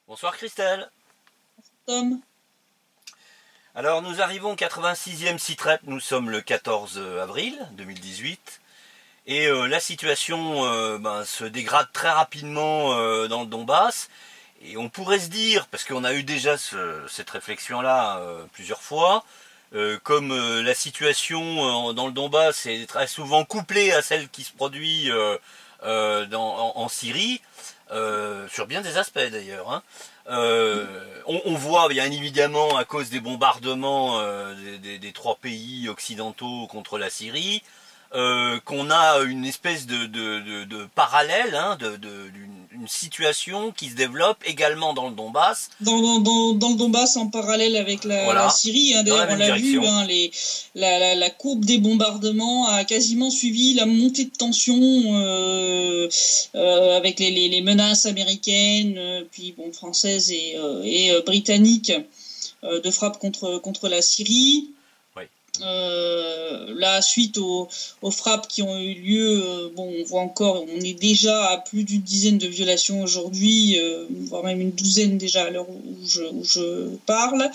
Bonsoir Christelle. Tom. Alors nous arrivons au 86e SITREP, nous sommes le 14 avril 2018 et la situation se dégrade très rapidement dans le Donbass et on pourrait se dire, parce qu'on a eu déjà cette réflexion-là plusieurs fois, comme la situation dans le Donbass est très souvent couplée à celle qui se produit en Syrie, sur bien des aspects d'ailleurs, hein. On voit bien évidemment à cause des bombardements des trois pays occidentaux contre la Syrie qu'on a une espèce de parallèle, hein, d'une situation qui se développe également dans le Donbass. Dans le Donbass en parallèle avec la Syrie, hein, d'ailleurs on l'a vu, hein, la courbe des bombardements a quasiment suivi la montée de tension avec les menaces américaines, puis françaises et britanniques de frappe contre la Syrie. Là, suite aux frappes qui ont eu lieu, on voit encore, on est déjà à plus d'une dizaine de violations aujourd'hui, voire même une douzaine déjà à l'heure où je parle.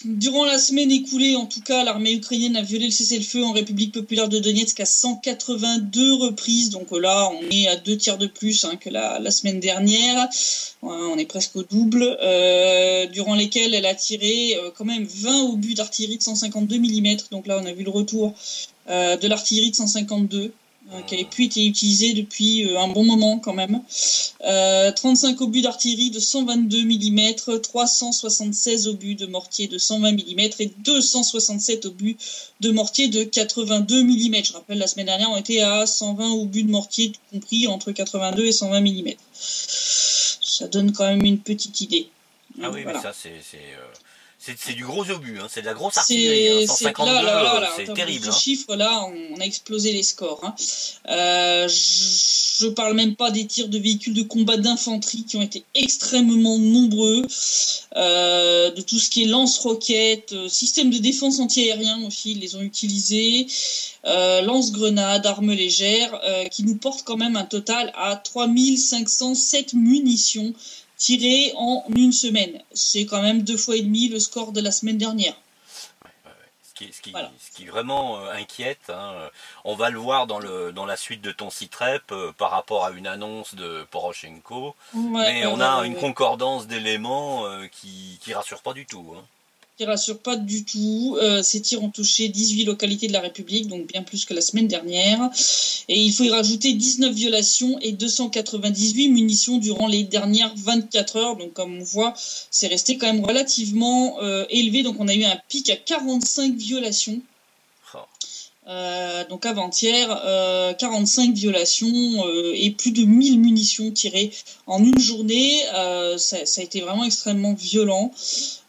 Durant la semaine écoulée, en tout cas, l'armée ukrainienne a violé le cessez-le-feu en République populaire de Donetsk à 182 reprises. Donc là, on est à 2 tiers de plus que la semaine dernière. On est presque au double. Durant lesquels elle a tiré quand même 20 obus d'artillerie de 152 mm. Donc là, on a vu le retour de l'artillerie de 152. Qui avait pu être utilisé depuis un bon moment quand même. 35 obus d'artillerie de 122 mm, 376 obus de mortier de 120 mm et 267 obus de mortier de 82 mm. Je rappelle, la semaine dernière, on était à 120 obus de mortier, compris entre 82 et 120 mm. Ça donne quand même une petite idée. Ah oui, voilà. Mais ça, c'est du gros obus, hein. C'est de la grosse artillerie. 152, c'est terrible. Ce chiffre-là, on a explosé les scores. Hein. Je parle même pas des tirs de véhicules de combat d'infanterie qui ont été extrêmement nombreux, de tout ce qui est lance-roquettes, système de défense anti-aérien aussi, ils les ont utilisés, lance-grenades, armes légères, qui nous portent quand même un total à 3507 munitions tiré en une semaine. C'est quand même 2,5 fois le score de la semaine dernière. Ce qui vraiment inquiète, hein. On va le voir dans la suite de ton SITREP par rapport à une annonce de Poroshenko, mais on a une concordance d'éléments qui rassure pas du tout, hein. Qui rassure pas du tout. Ces tirs ont touché 18 localités de la République, donc bien plus que la semaine dernière. Et il faut y rajouter 19 violations et 298 munitions durant les dernières 24 heures. Donc comme on voit, c'est resté quand même relativement élevé. Donc on a eu un pic à 45 violations. Donc avant-hier, 45 violations et plus de 1000 munitions tirées en une journée. Ça a été vraiment extrêmement violent.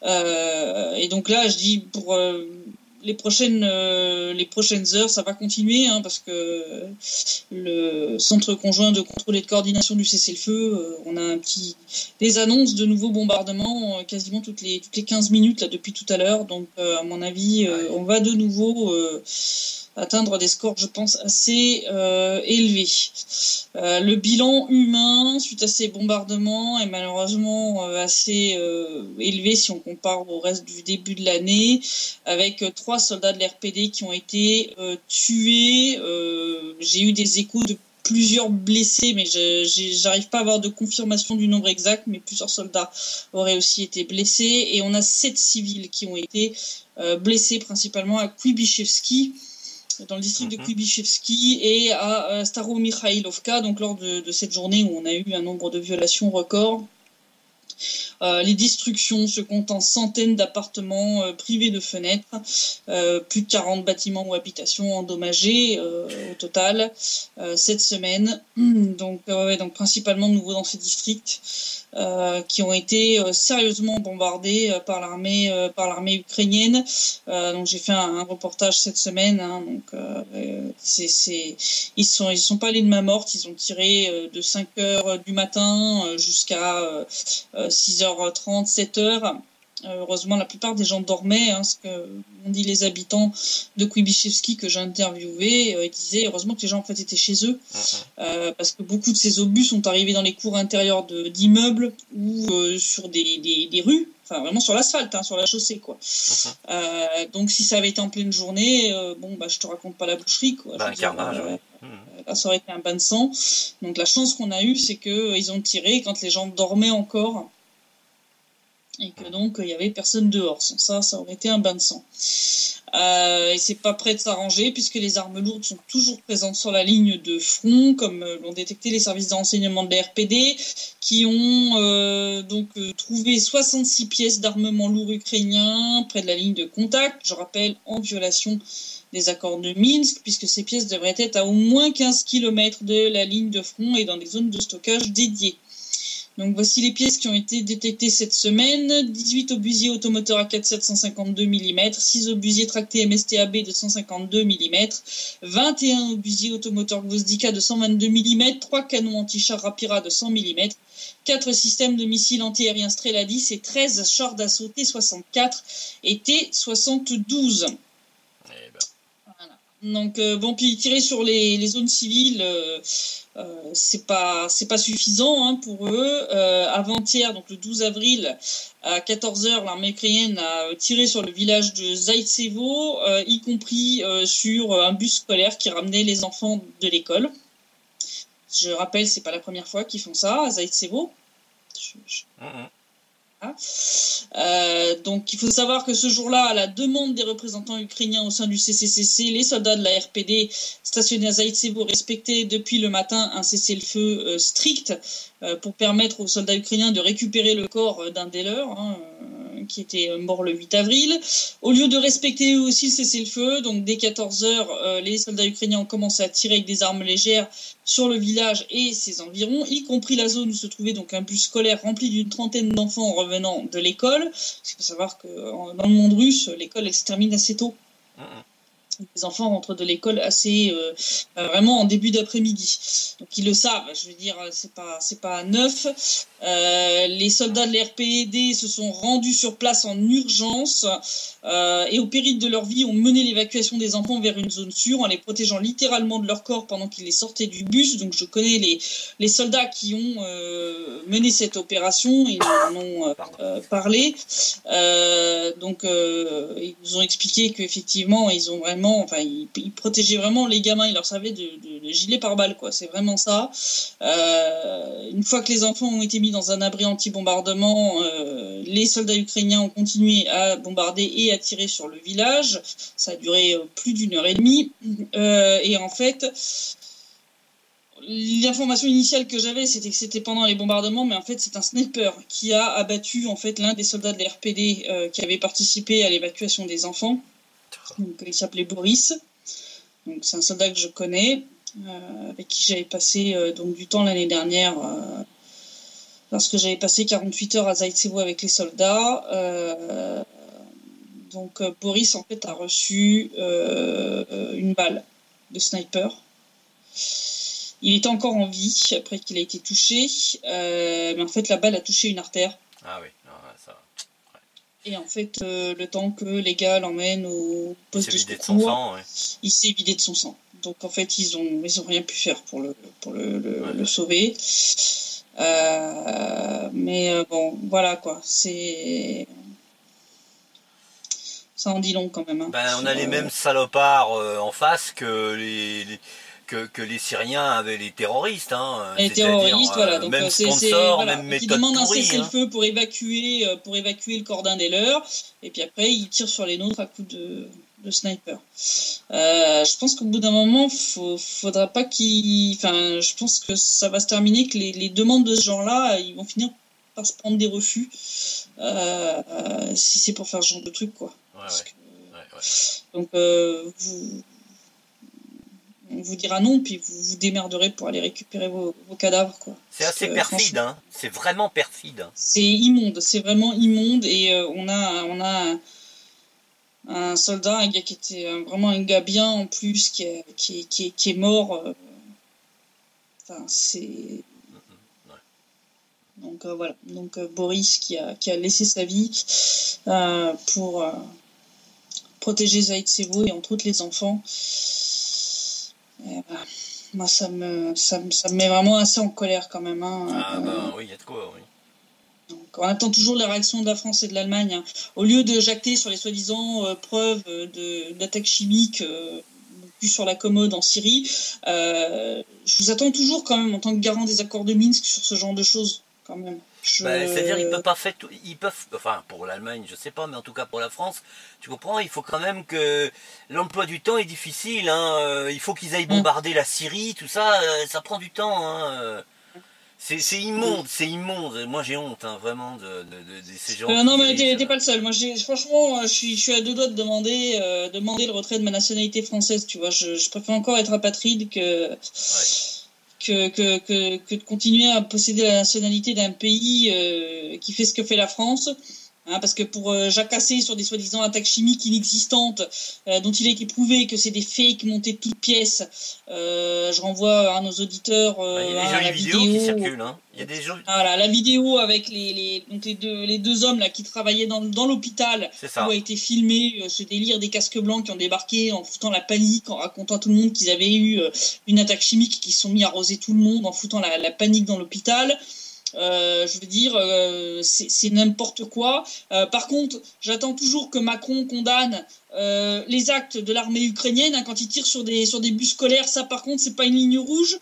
Et donc là, je dis pour les prochaines heures, ça va continuer, hein, parce que le Centre conjoint de contrôle et de coordination du cessez-le-feu, on a des annonces de nouveaux bombardements quasiment toutes les 15 minutes là depuis tout à l'heure. Donc à mon avis, on va de nouveau atteindre des scores, je pense, assez élevés. Le bilan humain suite à ces bombardements est malheureusement assez élevé si on compare au reste du début de l'année, avec 3 soldats de l'RPD qui ont été tués. J'ai eu des échos de plusieurs blessés, mais j'arrive pas à avoir de confirmation du nombre exact, mais plusieurs soldats auraient aussi été blessés, et on a 7 civils qui ont été blessés, principalement à Kuibyshevski, dans le district de Kuibyshevski, et à Staromykhailovka, donc lors de cette journée où on a eu un nombre de violations record. Les destructions se comptent en centaines d'appartements privés de fenêtres, plus de 40 bâtiments ou habitations endommagés au total cette semaine. Donc principalement de nouveau dans ces districts qui ont été sérieusement bombardés par l'armée ukrainienne. Donc j'ai fait un reportage cette semaine. Hein, ils sont pas allés de main morte. Ils ont tiré de 5h du matin jusqu'à 6h30, 7h. Heureusement, la plupart des gens dormaient, ce que on dit les habitants de Kuibyszewski que j'ai interviewé. Ils disaient heureusement que les gens en fait étaient chez eux, parce que beaucoup de ces obus sont arrivés dans les cours intérieures d'immeubles ou sur des rues, enfin vraiment sur l'asphalte, sur la chaussée, quoi. Donc si ça avait été en pleine journée, je te raconte pas la boucherie, quoi. Un carnage. Là, ça aurait été un bain de sang. Donc la chance qu'on a eue, c'est que ils ont tiré quand les gens dormaient encore. Et que donc il y avait personne dehors. Sans ça, ça aurait été un bain de sang. Et c'est pas prêt de s'arranger puisque les armes lourdes sont toujours présentes sur la ligne de front, comme l'ont détecté les services de renseignement de la RPD, qui ont trouvé 66 pièces d'armement lourd ukrainien près de la ligne de contact. Je rappelle, en violation des accords de Minsk, puisque ces pièces devraient être à au moins 15 km de la ligne de front et dans des zones de stockage dédiées. Donc voici les pièces qui ont été détectées cette semaine. 18 obusiers automoteurs AK 752 mm, 6 obusiers tractés MSTAB de 152 mm, 21 obusiers automoteurs Gvozdika de 122 mm, 3 canons anti-chars Rapira de 100 mm, 4 systèmes de missiles antiaériens Streladis et 13 chars d'assaut T-64 et T-72. Voilà. Donc puis tirer sur les zones civiles, c'est pas suffisant pour eux. Avant-hier, donc le 12 avril à 14h, l'armée ukrainienne a tiré sur le village de Zaïtsevo, y compris sur un bus scolaire qui ramenait les enfants de l'école. Je rappelle, c'est pas la première fois qu'ils font ça à Zaïtsevo. Donc il faut savoir que ce jour-là, à la demande des représentants ukrainiens au sein du CCCC, les soldats de la RPD stationnés à Zaïtsevo respectaient depuis le matin un cessez-le-feu strict pour permettre aux soldats ukrainiens de récupérer le corps d'un des leurs, qui était mort le 8 avril. Au lieu de respecter eux aussi le cessez-le-feu, donc dès 14h, les soldats ukrainiens ont commencé à tirer avec des armes légères sur le village et ses environs, y compris la zone où se trouvait donc un bus scolaire rempli d'une trentaine d'enfants revenant de l'école. Il faut savoir que dans le monde russe, l'école elle se termine assez tôt. Les enfants rentrent de l'école assez vraiment en début d'après-midi. Donc ils le savent, je veux dire, c'est pas neuf. Les soldats de l'RPD se sont rendus sur place en urgence et au péril de leur vie ont mené l'évacuation des enfants vers une zone sûre en les protégeant littéralement de leur corps pendant qu'ils les sortaient du bus. Donc je connais les soldats qui ont mené cette opération, ils en ont parlé. Ils nous ont expliqué qu'effectivement ils ont vraiment, ils protégeaient vraiment les gamins, ils leur servaient de gilet pare-balles, quoi. C'est vraiment ça. Une fois que les enfants ont été mis dans un abri anti-bombardement, les soldats ukrainiens ont continué à bombarder et à tirer sur le village. Ça a duré plus d'1h30. Et en fait, l'information initiale que j'avais, c'était que c'était pendant les bombardements, mais en fait, c'est un sniper qui a abattu en fait l'un des soldats de la RPD qui avait participé à l'évacuation des enfants. Donc, il s'appelait Boris. Donc, c'est un soldat que je connais, avec qui j'avais passé du temps l'année dernière, lorsque j'avais passé 48 heures à Zaïtsevo avec les soldats. Boris, en fait, a reçu une balle de sniper. Il était encore en vie après qu'il a été touché, mais en fait, la balle a touché une artère. Ah oui, ça... Et en fait, le temps que les gars l'emmènent au poste de secours, il s'est vidé de son sang. Donc en fait, ils ont rien pu faire pour le sauver. Bon, voilà quoi. Ça en dit long quand même. On a les mêmes salopards en face que les Syriens avaient les terroristes. Les terroristes, voilà. Donc, même sponsor, même méthode qui demandent un pourrie. cessez-le-feu pour évacuer le corps d'un des leurs. Et puis après, ils tirent sur les nôtres à coups de sniper. Je pense qu'au bout d'un moment, faudra pas je pense que ça va se terminer que les demandes de ce genre-là, ils vont finir par se prendre des refus. Si c'est pour faire ce genre de truc, quoi. Donc, on vous dira non, puis vous vous démerderez pour aller récupérer vos cadavres, quoi. C'est assez perfide, c'est vraiment perfide. C'est immonde, c'est vraiment immonde, et on a un soldat, un gars qui était vraiment un gars bien en plus, qui est mort. C'est... Donc voilà. Donc Boris qui a laissé sa vie pour protéger Zaïtsevo et entre autres les enfants. Et, moi, ça me met vraiment assez en colère quand même. Hein. Ah ben oui, il y a de quoi, oui. Donc, on attend toujours la réaction de la France et de l'Allemagne. Hein. Au lieu de jacter sur les soi-disant preuves d'attaque chimique sur la commode en Syrie, je vous attends toujours quand même en tant que garant des accords de Minsk sur ce genre de choses quand même. C'est-à-dire ils peuvent pas faire tout, ils peuvent, enfin pour l'Allemagne je sais pas, mais en tout cas pour la France, tu comprends, il faut quand même que l'emploi du temps est difficile, hein, il faut qu'ils aillent bombarder la Syrie, tout ça, ça prend du temps, hein, c'est immonde, c'est immonde, moi j'ai honte, hein, vraiment de ces gens. Non mais t'es pas le seul, moi franchement je suis à deux doigts de demander le retrait de ma nationalité française, tu vois, je préfère encore être apatride que... Ouais. Que de continuer à posséder la nationalité d'un pays qui fait ce que fait la France. Hein, parce que pour jacasser sur des soi-disant attaques chimiques inexistantes, dont il a été prouvé que c'est des fakes montés de toutes pièces, je renvoie à nos auditeurs il y a des jolies vidéos qui circulent. Hein. Il y a des Voilà, la vidéo avec les deux hommes là qui travaillaient dans l'hôpital, où a été filmé ce délire des casques blancs qui ont débarqué en foutant la panique, en racontant à tout le monde qu'ils avaient eu une attaque chimique, qui se sont mis à arroser tout le monde en foutant la panique dans l'hôpital. Je veux dire, c'est n'importe quoi. Par contre, j'attends toujours que Macron condamne les actes de l'armée ukrainienne, hein, quand ils tirent sur des bus scolaires. Ça, par contre, c'est pas une ligne rouge.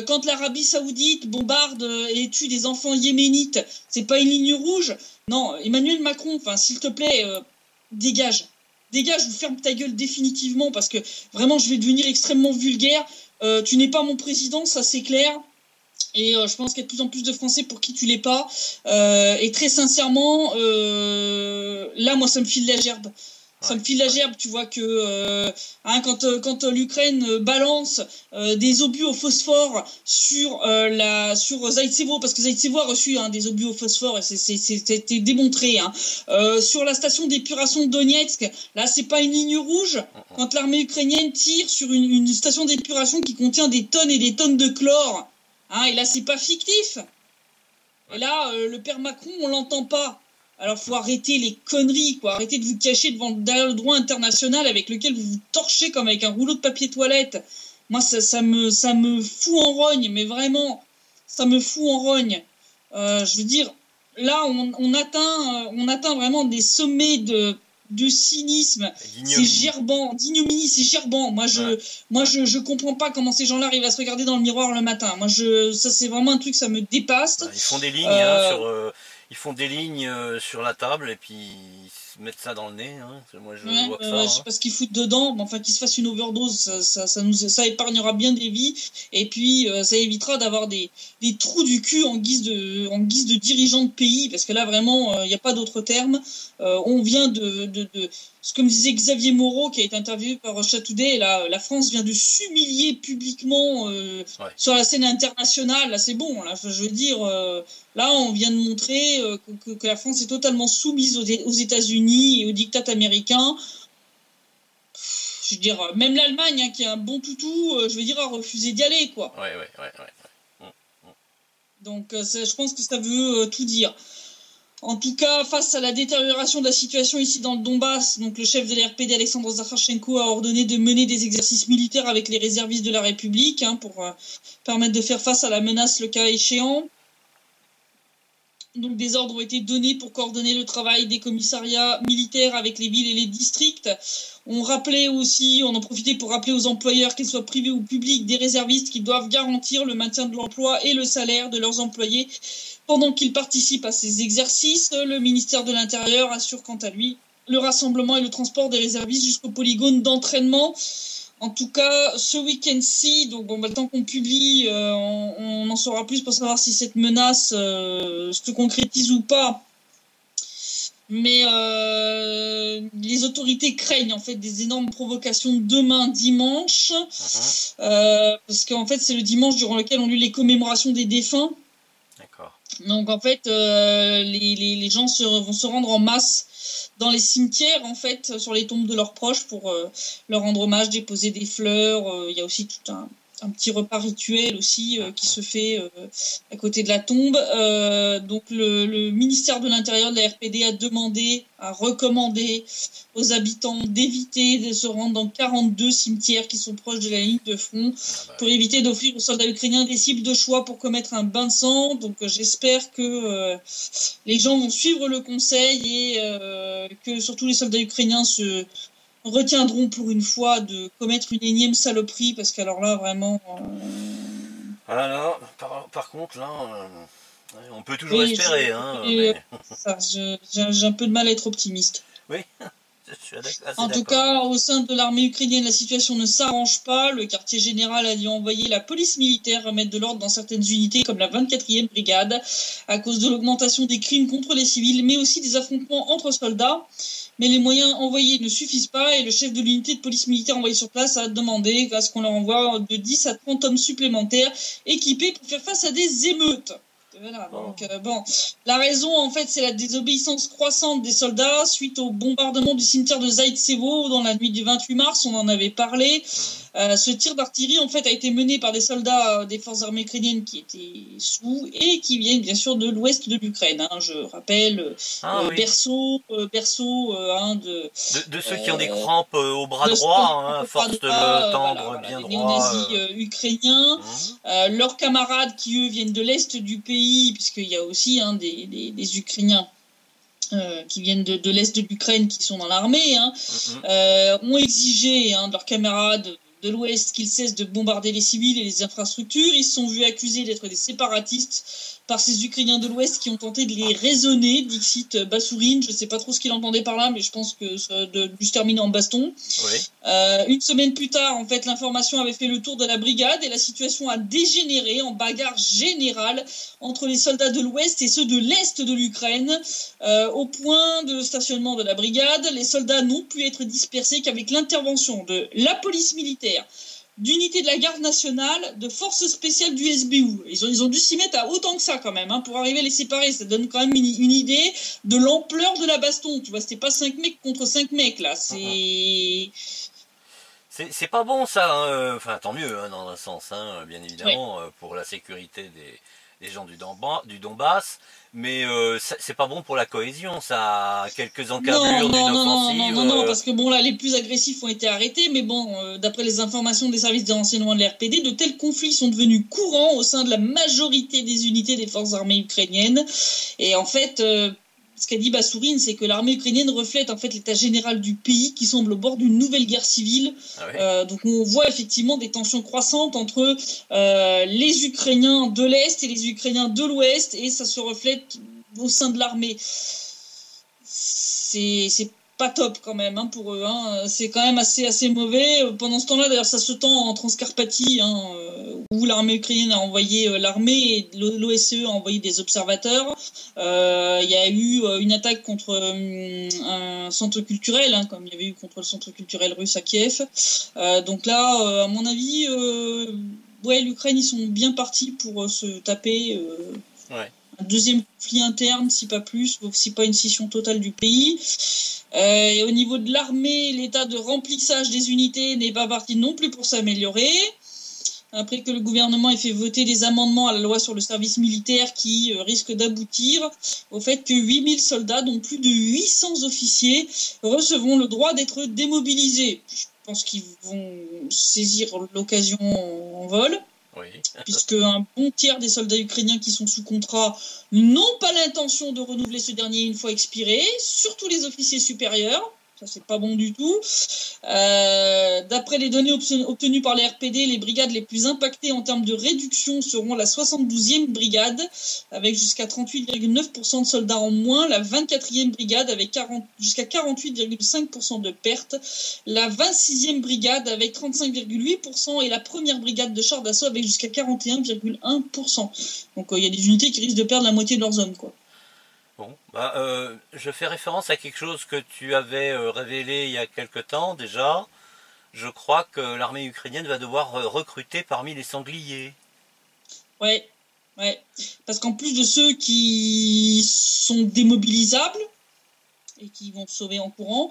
Quand l'Arabie Saoudite bombarde et tue des enfants yéménites, c'est pas une ligne rouge. Non, Emmanuel Macron, enfin, s'il te plaît, dégage, ou ferme ta gueule définitivement, parce que vraiment, je vais devenir extrêmement vulgaire. Tu n'es pas mon président, ça c'est clair. Et je pense qu'il y a de plus en plus de Français pour qui tu l'es pas. Et très sincèrement, là, moi, ça me file la gerbe. Ça me file la gerbe, tu vois, que quand l'Ukraine balance des obus au phosphore sur Zaïtsevo, parce que Zaïtsevo a reçu des obus au phosphore, et c'était démontré. Hein. Sur la station d'épuration de Donetsk, là, c'est pas une ligne rouge. Quand l'armée ukrainienne tire sur une station d'épuration qui contient des tonnes et des tonnes de chlore, hein, et là, c'est pas fictif. Et là, le père Macron, on l'entend pas. Alors, faut arrêter les conneries, quoi. Arrêtez de vous cacher derrière le droit international avec lequel vous vous torchez comme avec un rouleau de papier toilette. Moi, ça me fout en rogne, mais vraiment, ça me fout en rogne. Je veux dire, là, on atteint vraiment des sommets de cynisme. C'est gerbant, d'ignominie, c'est gerbant. Moi, je comprends pas comment ces gens-là arrivent à se regarder dans le miroir le matin. Moi, ça, c'est vraiment un truc, ça me dépasse. Ils font des lignes ils font des lignes sur la table et puis ils se mettent ça dans le nez. Hein. Moi, je vois que ça. Je sais pas ce qu'ils foutent dedans, mais enfin qu'ils se fassent une overdose, ça épargnera bien des vies, et puis ça évitera d'avoir des trous du cul en guise de dirigeants de pays, parce que là vraiment il n'y a pas d'autre terme. On vient de ce que me disait Xavier Moreau, qui a été interviewé par Russia Today, la France vient de s'humilier publiquement sur la scène internationale. Là, c'est bon. Là, je veux dire, là, on vient de montrer que la France est totalement soumise aux États-Unis et au diktat américain. Je veux dire, même l'Allemagne, hein, qui est un bon toutou, je veux dire, a refusé d'y aller, quoi. Ouais. Donc, je pense que ça veut tout dire. En tout cas, face à la détérioration de la situation ici dans le Donbass, donc le chef de l'RPD, Alexandre Zakharchenko, a ordonné de mener des exercices militaires avec les réservistes de la République, hein, pour permettre de faire face à la menace le cas échéant. Donc des ordres ont été donnés pour coordonner le travail des commissariats militaires avec les villes et les districts. On en profitait pour rappeler aux employeurs, qu'ils soient privés ou publics, des réservistes, qui doivent garantir le maintien de l'emploi et le salaire de leurs employés pendant qu'ils participent à ces exercices. Le ministère de l'Intérieur assure quant à lui le rassemblement et le transport des réservistes jusqu'au polygone d'entraînement. En tout cas, ce week-end-ci, donc le temps qu'on publie, on en saura plus pour savoir si cette menace se concrétise ou pas. Mais les autorités craignent en fait des énormes provocations demain dimanche, parce qu'en fait c'est le dimanche durant lequel ont lieu les commémorations des défunts. D'accord. Donc en fait, les gens vont se rendre en masse dans les cimetières, en fait, sur les tombes de leurs proches pour leur rendre hommage, déposer des fleurs. Il y a aussi tout un petit repas rituel aussi qui se fait à côté de la tombe. Donc le ministère de l'Intérieur de la RPD a recommandé aux habitants d'éviter de se rendre dans 42 cimetières qui sont proches de la ligne de front pour éviter d'offrir aux soldats ukrainiens des cibles de choix pour commettre un bain de sang. Donc j'espère que les gens vont suivre le conseil et que surtout les soldats ukrainiens se retiendront pour une fois de commettre une énième saloperie, parce qu'alors là, vraiment... Alors, par contre, là, on peut toujours espérer. J'ai un peu de mal à être optimiste. Oui, je suis assez en tout cas, au sein de l'armée ukrainienne, la situation ne s'arrange pas. Le quartier général a dû envoyer la police militaire remettre de l'ordre dans certaines unités, comme la 24e brigade, à cause de l'augmentation des crimes contre les civils, mais aussi des affrontements entre soldats. Mais les moyens envoyés ne suffisent pas et le chef de l'unité de police militaire envoyé sur place a demandé à ce qu'on leur envoie de 10 à 30 hommes supplémentaires équipés pour faire face à des émeutes. Voilà, donc la raison en fait c'est la désobéissance croissante des soldats suite au bombardement du cimetière de Zaïtsevo dans la nuit du 28 mars, on en avait parlé. Ce tir d'artillerie en fait a été mené par des soldats des forces armées ukrainiennes qui étaient sous et qui viennent bien sûr de l'ouest de l'Ukraine. Je rappelle berceau de ceux qui ont des crampes au bras droit, à force de le tendre bien droit. Les néo-nazis ukrainiens, leurs camarades qui eux viennent de l'est du pays, puisqu'il y a aussi des Ukrainiens qui viennent de l'est de l'Ukraine qui sont dans l'armée, ont exigé de leurs camarades de l'Ouest qu'ils cessent de bombarder les civils et les infrastructures. Ils se sont vus accusés d'être des séparatistes par ces Ukrainiens de l'Ouest qui ont tenté de les raisonner, dixit Bassourine. Je ne sais pas trop ce qu'il entendait par là, mais je pense que ça a dû se terminer en baston. Oui. Une semaine plus tard, en fait, l'information avait fait le tour de la brigade et la situation a dégénéré en bagarre générale entre les soldats de l'Ouest et ceux de l'Est de l'Ukraine. Au point de stationnement de la brigade, les soldats n'ont pu être dispersés qu'avec l'intervention de la police militaire, d'unités de la garde nationale, de forces spéciales du SBU. Ils ont dû s'y mettre à autant que ça quand même, pour arriver à les séparer. Ça donne quand même une idée de l'ampleur de la baston. Tu vois, c'était pas 5 mecs contre 5 mecs là. C'est pas bon ça, enfin tant mieux dans un sens, bien évidemment, pour la sécurité des gens du Donbass, mais c'est pas bon pour la cohésion, ça a quelques encablures d'une offensive. Non, parce que là les plus agressifs ont été arrêtés, mais d'après les informations des services de renseignement de l'RPD, de tels conflits sont devenus courants au sein de la majorité des unités des forces armées ukrainiennes, et en fait... ce qu'a dit Bassourine, c'est que l'armée ukrainienne reflète en fait l'état général du pays qui semble au bord d'une nouvelle guerre civile. Donc on voit effectivement des tensions croissantes entre les Ukrainiens de l'Est et les Ukrainiens de l'Ouest, et ça se reflète au sein de l'armée. C'est pas top quand même pour eux. C'est quand même assez mauvais. Pendant ce temps-là, d'ailleurs, ça se tend en Transcarpathie, où l'armée ukrainienne a envoyé l'armée et l'OSCE a envoyé des observateurs. Il y a eu une attaque contre un centre culturel, comme il y avait eu contre le centre culturel russe à Kiev. Donc là, à mon avis, l'Ukraine, ils sont bien partis pour se taper un deuxième conflit interne, si pas plus, si pas une scission totale du pays. Et au niveau de l'armée, l'état de remplissage des unités n'est pas parti non plus pour s'améliorer. Après que le gouvernement ait fait voter des amendements à la loi sur le service militaire qui risquent d'aboutir au fait que 8000 soldats, dont plus de 800 officiers, recevront le droit d'être démobilisés. Je pense qu'ils vont saisir l'occasion en vol. Oui. Puisque un bon tiers des soldats ukrainiens qui sont sous contrat n'ont pas l'intention de renouveler ce dernier une fois expiré, surtout les officiers supérieurs. Ça, c'est pas bon du tout. D'après les données obtenues par les RPD, les brigades les plus impactées en termes de réduction seront la 72e brigade, avec jusqu'à 38,9% de soldats en moins, la 24e brigade avec jusqu'à 48,5% de pertes, la 26e brigade avec 35,8% et la première brigade de chars d'assaut avec jusqu'à 41,1%. Donc il y a des unités qui risquent de perdre la moitié de leurs hommes, quoi. Bon, je fais référence à quelque chose que tu avais révélé il y a quelque temps déjà. Je crois que l'armée ukrainienne va devoir recruter parmi les sangliers. Ouais. Parce qu'en plus de ceux qui sont démobilisables et qui vont se sauver en courant,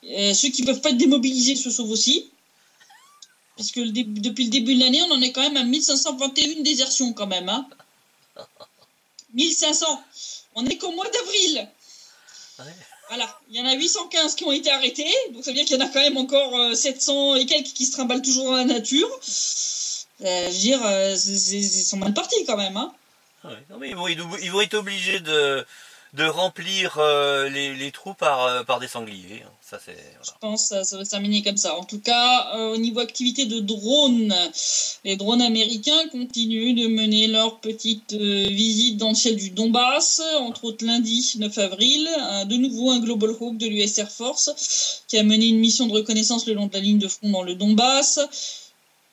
ceux qui ne peuvent pas être démobilisés se sauvent aussi. Puisque depuis le début de l'année, on en est quand même à 1521 désertions quand même. Hein. 1500. On est qu'au mois d'avril. Ouais. Voilà, il y en a 815 qui ont été arrêtés, donc ça veut dire qu'il y en a quand même encore 700 et quelques qui se trimballent toujours dans la nature. Je veux dire, ils sont mal partis quand même. Hein. Ouais. Non, mais ils vont être obligés de remplir les trous par des sangliers. Ça, c'est, voilà. Je pense que ça va se terminer comme ça. En tout cas, au niveau activité de drones, les drones américains continuent de mener leur petite visite dans le ciel du Donbass. Entre autres, lundi 9 avril, de nouveau un Global Hawk de l'US Air Force qui a mené une mission de reconnaissance le long de la ligne de front dans le Donbass.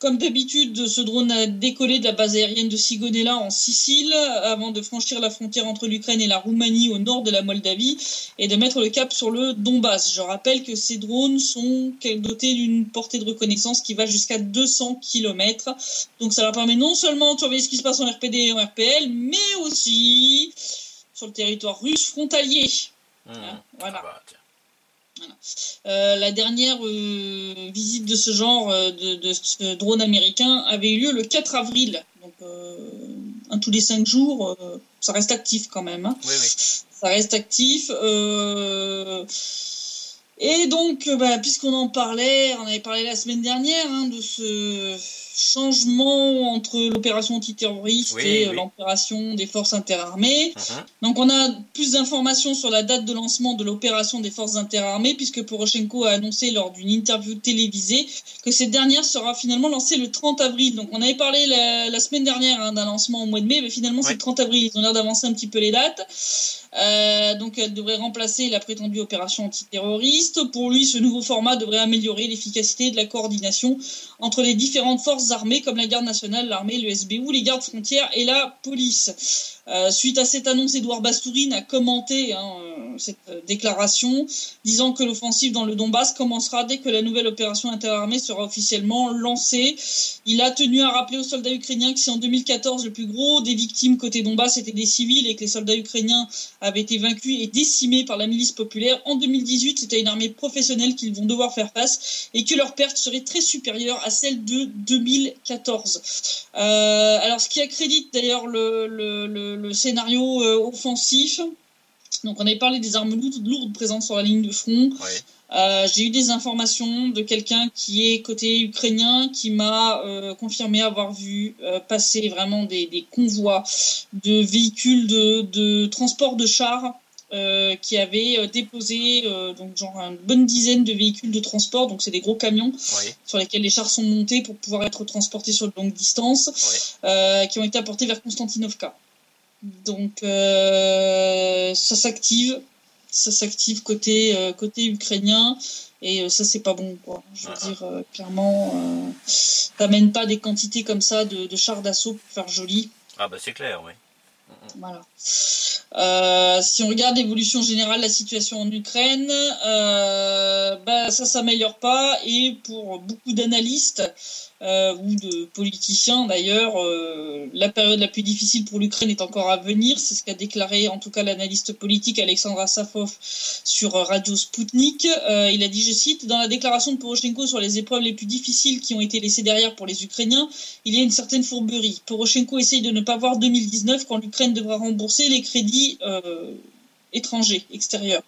Comme d'habitude, ce drone a décollé de la base aérienne de Sigonella en Sicile avant de franchir la frontière entre l'Ukraine et la Roumanie au nord de la Moldavie et de mettre le cap sur le Donbass. Je rappelle que ces drones sont dotés d'une portée de reconnaissance qui va jusqu'à 200 km. Donc ça leur permet non seulement de surveiller ce qui se passe en RPD et en RPL, mais aussi sur le territoire russe frontalier. Voilà. Voilà. La dernière visite de ce genre de ce drone américain avait eu lieu le 4 avril. Donc, un tous les 5 jours, ça reste actif quand même. Hein. Oui, oui. Ça reste actif. Et donc, puisqu'on en parlait, on avait parlé la semaine dernière de ce changement entre l'opération antiterroriste et l'opération des forces interarmées. Donc on a plus d'informations sur la date de lancement de l'opération des forces interarmées, puisque Poroshenko a annoncé lors d'une interview télévisée que cette dernière sera finalement lancée le 30 avril. Donc on avait parlé la semaine dernière d'un lancement au mois de mai, mais finalement c'est le 30 avril. Ils ont l'air d'avancer un petit peu les dates. Donc elle devrait remplacer la prétendue opération antiterroriste. Pour lui, ce nouveau format devrait améliorer l'efficacité de la coordination entre les différentes forces armées comme la garde nationale, l'armée, le SBU, les gardes frontières et la police. Suite à cette annonce, Édouard Bastourine a commenté cette déclaration, disant que l'offensive dans le Donbass commencera dès que la nouvelle opération interarmée sera officiellement lancée. Il a tenu à rappeler aux soldats ukrainiens que si en 2014 le plus gros des victimes côté Donbass étaient des civils et que les soldats ukrainiens avaient été vaincus et décimés par la milice populaire, en 2018 c'était une armée professionnelle qu'ils vont devoir faire face et que leurs pertes seraient très supérieures à celles de 2014. Alors ce qui accrédite d'ailleurs le scénario offensif. Donc on avait parlé des armes lourdes présentes sur la ligne de front. J'ai eu des informations de quelqu'un qui est côté ukrainien qui m'a confirmé avoir vu passer vraiment des convois de véhicules de transport de chars qui avaient déposé donc genre une bonne dizaine de véhicules de transport, donc c'est des gros camions sur lesquels les chars sont montés pour pouvoir être transportés sur de longues distances, qui ont été apportés vers Konstantinovka. Donc ça s'active côté ukrainien et ça c'est pas bon quoi. Je veux dire clairement t'amènes pas des quantités comme ça de chars d'assaut pour faire joli. Ah bah c'est clair, oui. Voilà. Si on regarde l'évolution générale de la situation en Ukraine, ça s'améliore pas et pour beaucoup d'analystes ou de politiciens d'ailleurs, la période la plus difficile pour l'Ukraine est encore à venir. C'est ce qu'a déclaré en tout cas l'analyste politique Alexandra Safov sur Radio Sputnik. Il a dit, je cite, dans la déclaration de Poroshenko sur les épreuves les plus difficiles qui ont été laissées derrière pour les Ukrainiens, il y a une certaine fourberie. Poroshenko essaye de ne pas voir 2019 quand l'Ukraine devra rembourser les crédits étrangers, extérieurs.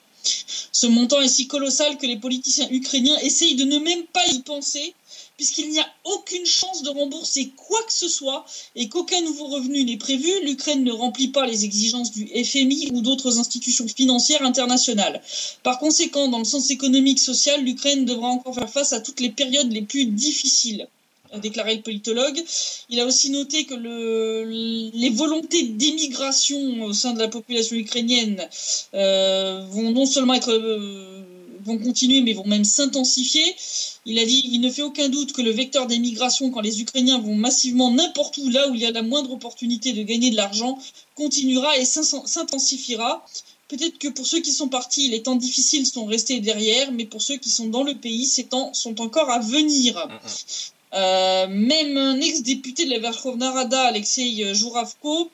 Ce montant est si colossal que les politiciens ukrainiens essayent de ne même pas y penser, puisqu'il n'y a aucune chance de rembourser quoi que ce soit et qu'aucun nouveau revenu n'est prévu. L'Ukraine ne remplit pas les exigences du FMI ou d'autres institutions financières internationales. Par conséquent, dans le sens économique social, l'Ukraine devra encore faire face à toutes les périodes les plus difficiles, a déclaré le politologue. Il a aussi noté que les volontés d'émigration au sein de la population ukrainienne vont non seulement vont continuer, mais vont même s'intensifier. Il a dit, il ne fait aucun doute que le vecteur des migrations, quand les Ukrainiens vont massivement n'importe où, là où il y a la moindre opportunité de gagner de l'argent, continuera et s'intensifiera. Peut-être que pour ceux qui sont partis, les temps difficiles sont restés derrière, mais pour ceux qui sont dans le pays, ces temps sont encore à venir. Même un ex-député de la Verkhovna Rada, Alexei Jouravko,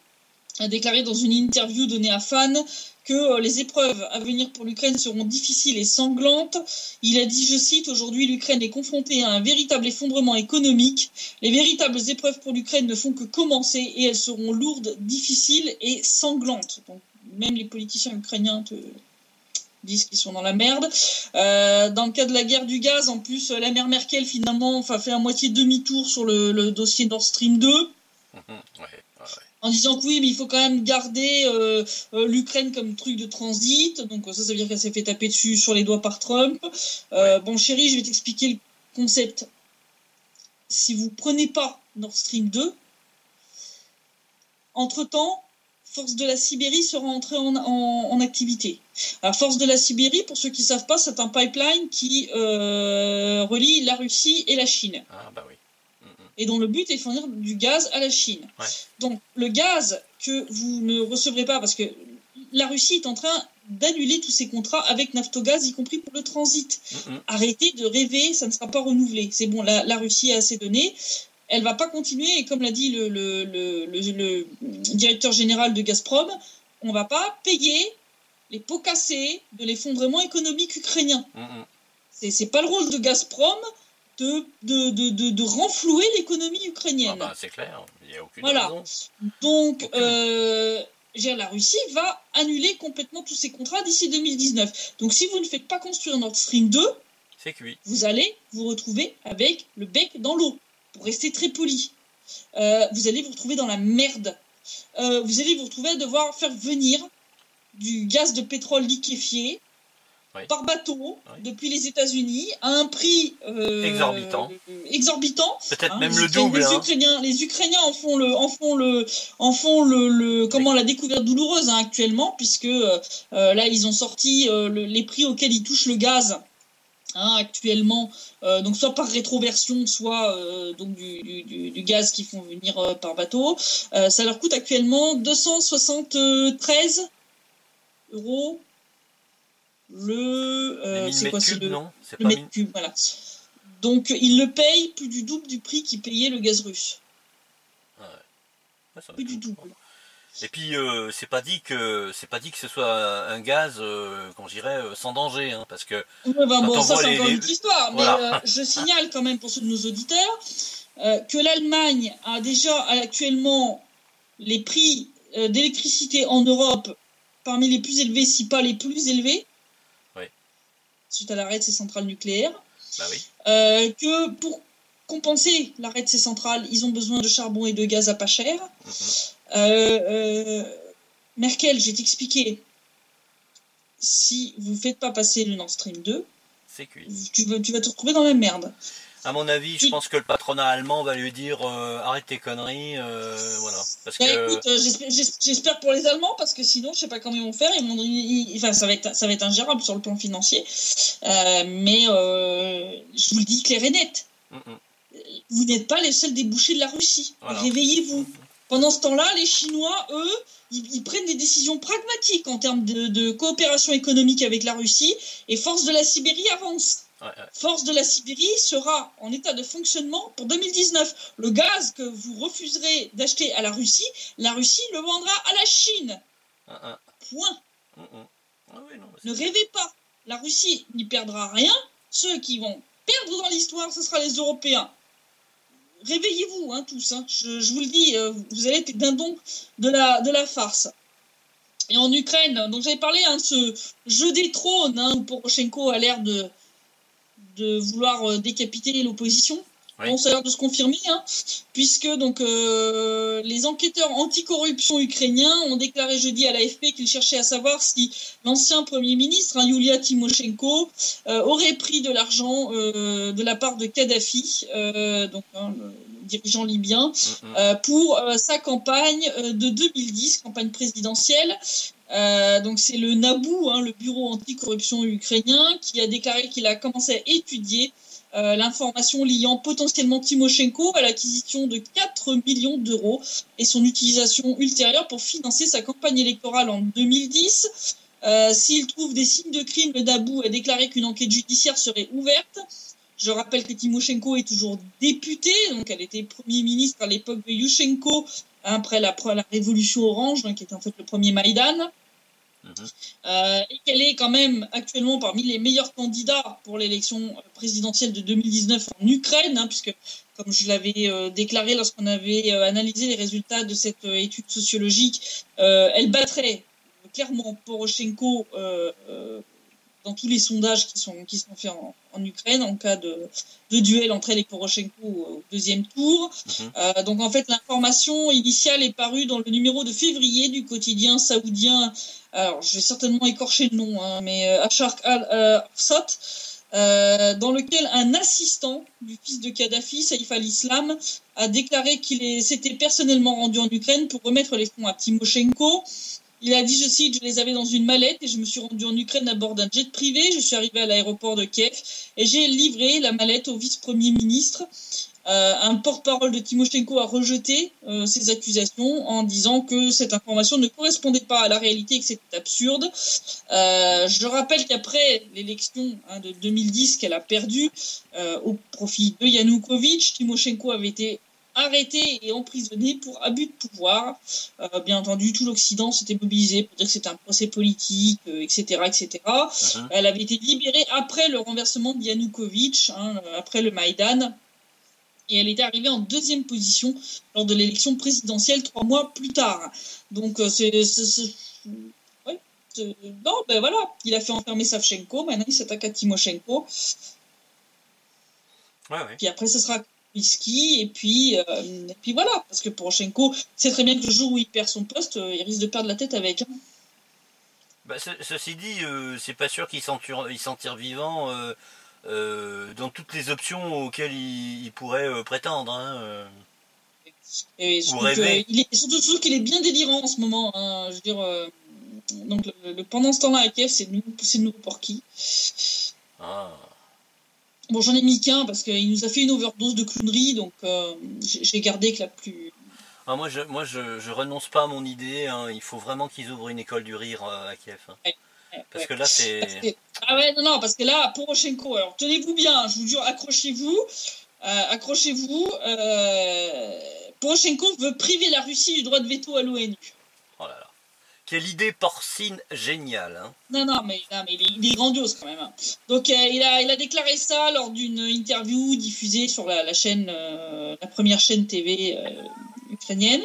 a déclaré dans une interview donnée à Fan que les épreuves à venir pour l'Ukraine seront difficiles et sanglantes. Il a dit, je cite, « Aujourd'hui, l'Ukraine est confrontée à un véritable effondrement économique. Les véritables épreuves pour l'Ukraine ne font que commencer et elles seront lourdes, difficiles et sanglantes. » Donc, même les politiciens ukrainiens disent qu'ils sont dans la merde. Dans le cas de la guerre du gaz, en plus, la mère Merkel, finalement, fait à moitié demi-tour sur le dossier Nord Stream 2. En disant que oui, mais il faut quand même garder l'Ukraine comme truc de transit. Donc ça veut dire qu'elle s'est fait taper dessus sur les doigts par Trump. Bon, chérie, je vais t'expliquer le concept. Si vous prenez pas Nord Stream 2, entre-temps, Force de la Sibérie sera entrée en activité. Alors, Force de la Sibérie, pour ceux qui ne savent pas, c'est un pipeline qui relie la Russie et la Chine. Ah, bah oui. Et dont le but est de fournir du gaz à la Chine. Ouais. Donc, le gaz que vous ne recevrez pas, parce que la Russie est en train d'annuler tous ses contrats avec Naftogaz, y compris pour le transit. Arrêtez de rêver, ça ne sera pas renouvelé. C'est bon, la Russie a assez donné. Elle ne va pas continuer, et comme l'a dit le directeur général de Gazprom, on ne va pas payer les pots cassés de l'effondrement économique ukrainien. C'est pas le rôle de Gazprom de renflouer l'économie ukrainienne. Ah bah, c'est clair, il n'y a aucune raison. Donc, la Russie va annuler complètement tous ses contrats d'ici 2019. Donc, si vous ne faites pas construire Nord Stream 2, c'est cuit. Vous allez vous retrouver avec le bec dans l'eau, pour rester très poli. Vous allez vous retrouver dans la merde. Vous allez vous retrouver à devoir faire venir du gaz de pétrole liquéfié par bateau depuis les États-Unis à un prix exorbitant. Peut-être même le double. Les Ukrainiens en font la découverte douloureuse actuellement, puisque là ils ont sorti les prix auxquels ils touchent le gaz. Actuellement, donc soit par rétroversion, soit donc du gaz qu'ils font venir par bateau. Ça leur coûte actuellement 273 € c'est quoi, c'est le mètre cube, voilà. Donc ils le payent plus du double du prix qu'ils payaient le gaz russe. Plus du double. Et puis c'est pas dit que ce soit un gaz, sans danger, hein, parce que. Ça c'est encore une autre histoire. Voilà. Mais je signale quand même pour ceux de nos auditeurs que l'Allemagne a déjà actuellement les prix d'électricité en Europe parmi les plus élevés, si pas les plus élevés. Suite à l'arrêt de ces centrales nucléaires. Bah oui. Que pour compenser l'arrêt de ces centrales, ils ont besoin de charbon et de gaz à pas cher. Merkel, j'ai t'expliqué, si vous ne faites pas passer le Nord Stream 2, c'est cuit. Tu vas te retrouver dans la merde. À mon avis, je pense que le patronat allemand va lui dire arrête tes conneries, voilà. Parce que... Écoute, j'espère pour les Allemands, parce que sinon, je sais pas comment ils vont faire. Ça va être ingérable sur le plan financier. Mais je vous le dis clair et net. Vous n'êtes pas les seuls débouchés de la Russie. Voilà. Réveillez-vous. Pendant ce temps-là, les Chinois, eux, ils prennent des décisions pragmatiques en termes de coopération économique avec la Russie, et Force de la Sibérie avance. Force de la Sibérie sera en état de fonctionnement pour 2019. Le gaz que vous refuserez d'acheter à la Russie le vendra à la Chine. Point. Ne rêvez pas. La Russie n'y perdra rien. Ceux qui vont perdre dans l'histoire, ce sera les Européens. Réveillez-vous, tous. Je vous le dis, vous allez être dindons de la farce. Et en Ukraine, donc j'avais parlé de ce jeu des trônes, où Poroshenko a l'air de vouloir décapiter l'opposition. Oui. Bon, ça a l'air de se confirmer, puisque donc les enquêteurs anticorruption ukrainiens ont déclaré jeudi à l'AFP qu'ils cherchaient à savoir si l'ancien Premier ministre, Yulia Tymoshenko, aurait pris de l'argent de la part de Kadhafi, le dirigeant libyen, pour sa campagne de 2010, campagne présidentielle. Donc c'est le NABU, le bureau anticorruption ukrainien, qui a déclaré qu'il a commencé à étudier l'information liant potentiellement Tymoshenko à l'acquisition de 4 millions d'euros et son utilisation ultérieure pour financer sa campagne électorale en 2010. S'il trouve des signes de crime, le NABU a déclaré qu'une enquête judiciaire serait ouverte. Je rappelle que Tymoshenko est toujours députée, donc elle était Premier ministre à l'époque de Yushchenko, après la révolution orange, qui était en fait le premier Maïdan. Et qu'elle est quand même actuellement parmi les meilleurs candidats pour l'élection présidentielle de 2019 en Ukraine, puisque, comme je l'avais déclaré lorsqu'on avait analysé les résultats de cette étude sociologique, elle battrait clairement Poroshenko dans tous les sondages qui sont faits en Ukraine en cas de duel entre elle et Poroshenko au deuxième tour. Donc en fait, l'information initiale est parue dans le numéro de février du quotidien saoudien. Alors, je vais certainement écorcher le nom, mais Asharq al-Awsat, dans lequel un assistant du fils de Kadhafi, Saïf al-Islam, a déclaré qu'il s'était personnellement rendu en Ukraine pour remettre les fonds à Timoshenko. Il a dit, je cite, je les avais dans une mallette et je me suis rendu en Ukraine à bord d'un jet privé. Je suis arrivé à l'aéroport de Kiev et j'ai livré la mallette au vice-premier ministre. Un porte-parole de Timoshenko a rejeté ces accusations en disant que cette information ne correspondait pas à la réalité et que c'était absurde. Je rappelle qu'après l'élection de 2010 qu'elle a perdue au profit de Yanukovych, Timoshenko avait été arrêté et emprisonné pour abus de pouvoir. Bien entendu, tout l'Occident s'était mobilisé pour dire que c'était un procès politique, etc., etc. Elle avait été libérée après le renversement de Yanukovych, après le Maïdan. Et elle était arrivée en deuxième position lors de l'élection présidentielle 3 mois plus tard. Donc, non, ben voilà, il a fait enfermer Savchenko, maintenant il s'attaque à Timoshenko. Puis après, ce sera Whisky, et puis voilà, parce que Poroshenko sait très bien que le jour où il perd son poste, il risque de perdre la tête avec. Bah, ceci dit, c'est pas sûr qu'il s'en tire vivant dans toutes les options auxquelles il pourrait prétendre. Et surtout qu'il est bien délirant en ce moment. Je veux dire, donc pendant ce temps-là à Kiev, c'est de nouveau Porky. Bon, j'en ai mis qu'un parce qu'il nous a fait une overdose de clownerie, donc j'ai gardé que la plus. Moi, je renonce pas à mon idée. Il faut vraiment qu'ils ouvrent une école du rire à Kiev. Parce que là, c'est. Non, parce que là, Poroshenko, alors tenez-vous bien, je vous jure, accrochez-vous. Poroshenko veut priver la Russie du droit de veto à l'ONU. Oh là là. Quelle idée porcine géniale. Non, mais il est grandiose quand même. Donc il a déclaré ça lors d'une interview diffusée sur la chaîne, la première chaîne TV ukrainienne.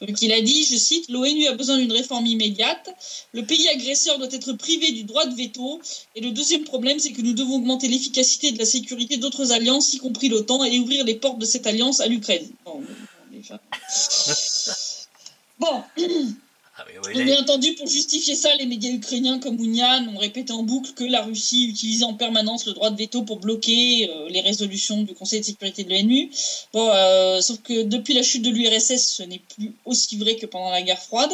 Donc il a dit, je cite, l'ONU a besoin d'une réforme immédiate. Le pays agresseur doit être privé du droit de veto. Et le deuxième problème, c'est que nous devons augmenter l'efficacité de la sécurité d'autres alliances, y compris l'OTAN, et ouvrir les portes de cette alliance à l'Ukraine. Bon. Bien entendu, pour justifier ça, les médias ukrainiens comme Ounian ont répété en boucle que la Russie utilisait en permanence le droit de veto pour bloquer les résolutions du Conseil de sécurité de l'ONU. Sauf que depuis la chute de l'URSS, ce n'est plus aussi vrai que pendant la guerre froide.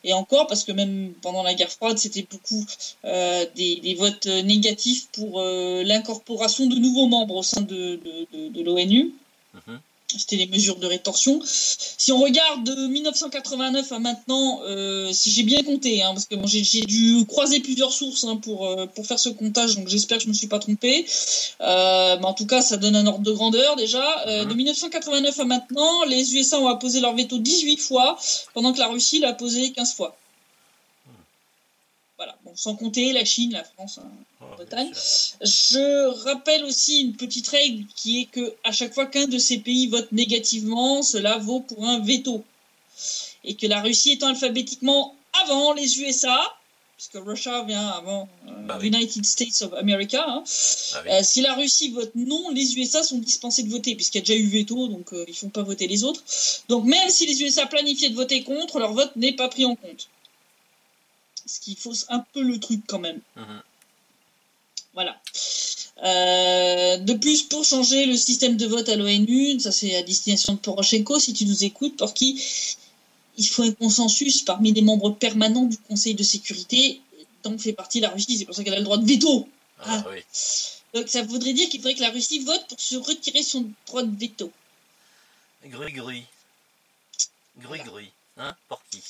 Et encore, parce que même pendant la guerre froide, c'était beaucoup des votes négatifs pour l'incorporation de nouveaux membres au sein de l'ONU. C'était les mesures de rétorsion. Si on regarde de 1989 à maintenant, si j'ai bien compté, parce que j'ai dû croiser plusieurs sources pour faire ce comptage, donc j'espère que je ne me suis pas trompé. Mais en tout cas, ça donne un ordre de grandeur déjà. De 1989 à maintenant, les USA ont apposé leur veto 18 fois, pendant que la Russie l'a apposé 15 fois. Voilà, bon, sans compter la Chine, la France, la Bretagne. Je rappelle aussi une petite règle qui est que à chaque fois qu'un de ces pays vote négativement, cela vaut pour un veto. Et que la Russie étant alphabétiquement avant les USA, puisque Russia vient avant United States of America, si la Russie vote non, les USA sont dispensés de voter, puisqu'il y a déjà eu veto, donc ils ne font pas voter les autres. Donc même si les USA planifiaient de voter contre, leur vote n'est pas pris en compte. Ce qui fausse un peu le truc quand même. Voilà. De plus, pour changer le système de vote à l'ONU, ça c'est à destination de Poroshenko, si tu nous écoutes, pour qui il faut un consensus parmi les membres permanents du Conseil de sécurité, dont fait partie la Russie, c'est pour ça qu'elle a le droit de veto. Oui. Donc ça voudrait dire qu'il faudrait que la Russie vote pour se retirer son droit de veto. Grui. Pour qui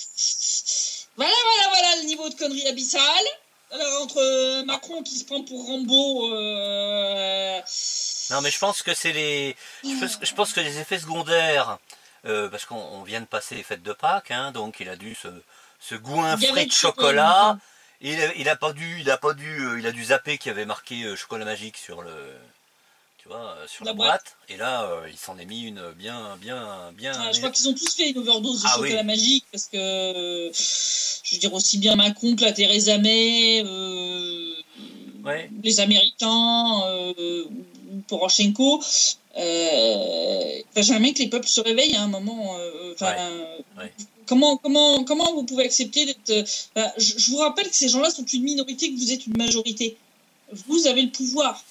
Voilà le niveau de connerie abyssale. Alors, entre Macron qui se prend pour Rambo... Non, mais je pense que c'est je pense que les effets secondaires parce qu'on vient de passer les fêtes de Pâques, hein, donc il a dû se goinfrer gaver de de chocolat. Et il a dû zapper qu'il y avait marqué chocolat magique sur tu vois, sur la boîte. Et là, il s'en est mis une bien. Je crois qu'ils ont tous fait une overdose de chocolat oui. magique parce que, je veux dire, aussi bien Macron que la Theresa May, Ouais. les Américains, ou Poroshenko. Jamais que les peuples se réveillent à un moment. Ouais. Comment vous pouvez accepter d'être. Je vous rappelle que ces gens-là sont une minorité, que vous êtes une majorité. Vous avez le pouvoir.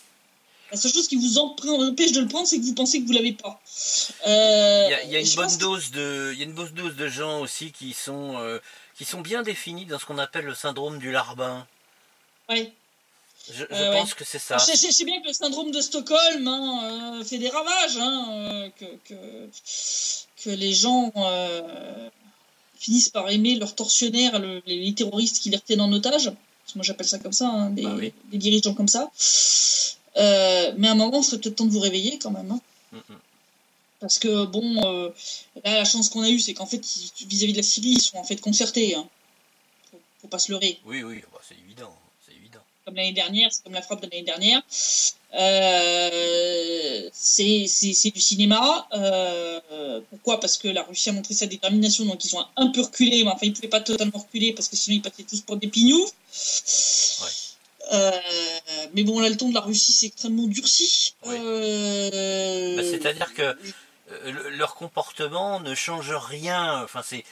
La seule chose qui vous empêche de le prendre, c'est que vous pensez que vous l'avez pas. Il y a une bonne dose de gens aussi qui sont bien définis dans ce qu'on appelle le syndrome du larbin. Ouais. Je pense que c'est ça. Je sais bien que le syndrome de Stockholm fait des ravages, que les gens finissent par aimer leurs tortionnaires, les terroristes qui les retiennent en otage. Moi j'appelle ça comme ça, des dirigeants comme ça. Mais à un moment, il serait peut-être temps de vous réveiller quand même. Parce que bon, là la chance qu'on a eue, c'est qu'en fait, vis-à-vis de la Syrie, ils sont en fait concertés. Faut pas se leurrer. Oui, c'est évident. Comme l'année dernière, c'est comme la frappe de l'année dernière. C'est du cinéma. Pourquoi? Parce que la Russie a montré sa détermination, donc ils ont un peu reculé, mais enfin ils ne pouvaient pas totalement reculer parce que sinon ils passaient tous pour des pignous. Mais bon, là le ton de la Russie s'est extrêmement durci. C'est-à-dire que leur comportement ne change rien. Enfin, c'est